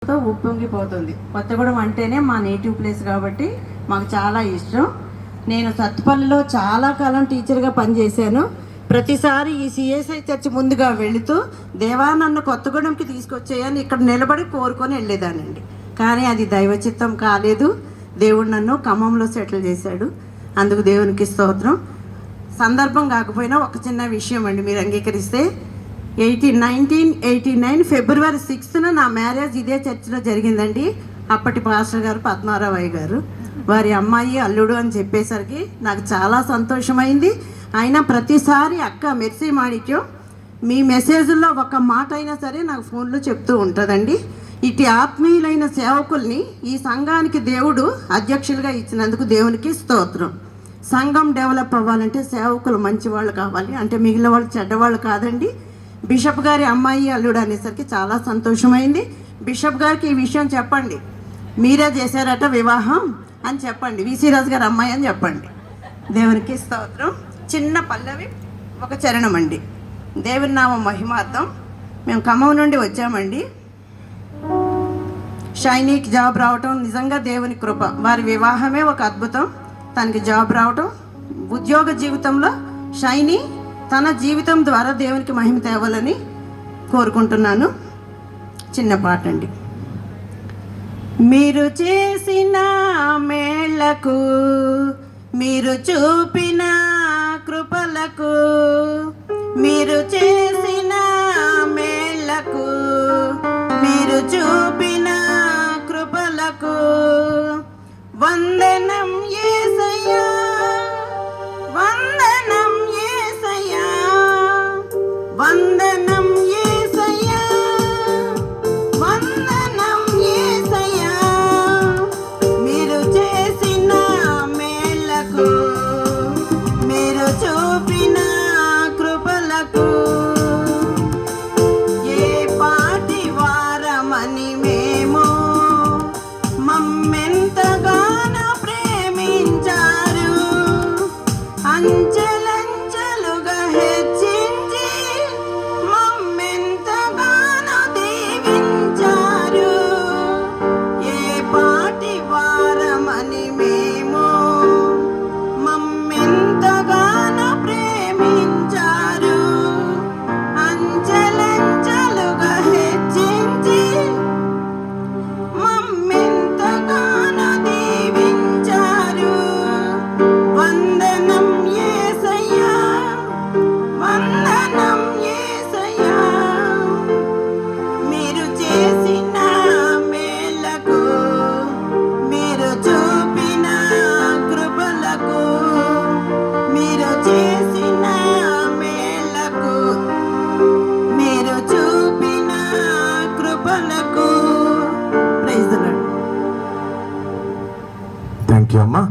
ఉప్పొంగిపోతుంది. కొత్తగూడెం అంటేనే మా native place కాబట్టి మాకు చాలా ఇష్టం. నేను సత్తుపల్లిలో చాలా కాలం టీచర్గా పనిచేశాను. ప్రతిసారి ఈ సిఎస్ఐ చర్చ్ ముందుగా వెళుతూ దేవా నన్ను కొత్తగూడెంకి తీసుకొచ్చేయని ఇక్కడ నిలబడి కోరుకొని వెళ్ళేదానండి. కానీ అది దైవచిత్తం కాలేదు. దేవుడు నన్ను ఖమ్మంలో సెటిల్ చేశాడు. అందుకు దేవునికి స్తోత్రం. సందర్భం కాకపోయినా ఒక చిన్న విషయం అండి, మీరు అంగీకరిస్తే 1989 ఫిబ్రవరి 6న నా మ్యారేజ్ ఇదే చర్చిలో జరిగిందండి. అప్పటి పాస్టర్ గారు పద్మారావయ్య గారు, వారి అమ్మాయి అల్లుడు అని చెప్పేసరికి నాకు చాలా సంతోషమైంది. అయినా ప్రతిసారి అక్క మెర్సీ మాణిక్యం మీ మెసేజ్లో ఒక మాట అయినా సరే నాకు ఫోన్లో చెప్తూ ఉంటుందండి. ఇటు ఆత్మీయులైన సేవకుల్ని ఈ సంఘానికి దేవుడు అధ్యక్షులుగా ఇచ్చినందుకు దేవునికి స్తోత్రం. సంఘం డెవలప్ అవ్వాలంటే సేవకులు మంచివాళ్ళు కావాలి, అంటే మిగిలిన వాళ్ళు చెడ్డవాళ్ళు కాదండి. బిషప్ గారి అమ్మాయి అల్లుడు అనేసరికి చాలా సంతోషమైంది. బిషప్ గారికి ఈ విషయం చెప్పండి, మీరే చేశారట వివాహం అని చెప్పండి, విసి రాజు గారి అమ్మాయి అని చెప్పండి. దేవునికి స్తోత్రం. చిన్న పల్లవి ఒక చరణం అండి. దేవుని నామం మహిమార్థం. మేము ఖమ్మం నుండి వచ్చామండి. షైనీకి జాబ్ రావటం నిజంగా దేవుని కృప. వారి వివాహమే ఒక అద్భుతం. తనకి జాబ్ రావటం, ఉద్యోగ జీవితంలో షైనీ తన జీవితం ద్వారా దేవునికి మహిమ తేవాలని కోరుకుంటున్నాను. చిన్న పాట అండి. మీరు చేసిన మేళ్లకు, మీరు చూపిన కృపలకు, మీరు చేసిన మేళ్లకు, మీరు చూపిన కృపలకు వందనం యేసయ్యా, వందనం యేసయ్యా, వందనం యేసయ్యా, వందనం యేసయ్యా. మీరు చేసిన మేళ్లకు, మీరు చూపిన కృపలకు ఏ పాటి వారమని మేము మమ్మెంతగానో ప్రేమించారు. అంచెలంచెలుగా హెచ్చించి మమ్మెంతగానో దీవించారు. ఏ పాటి వారమని మేము మమ్మెంతగానో ప్రేమించారు. అంచెలంచెలుగా హెచ్చించి మమ్మెంతగానో దీవించారు. వందనం యేసయ్యా, వందనం యేసయ్యా. మీరు చేసిన మేళ్లకు, మీరు చూపిన కృపలకు, మీరు చేసిన మేళ్లకు, మీరు చూపిన కృపలకు. Praise the lord. Thank you అమ్మా.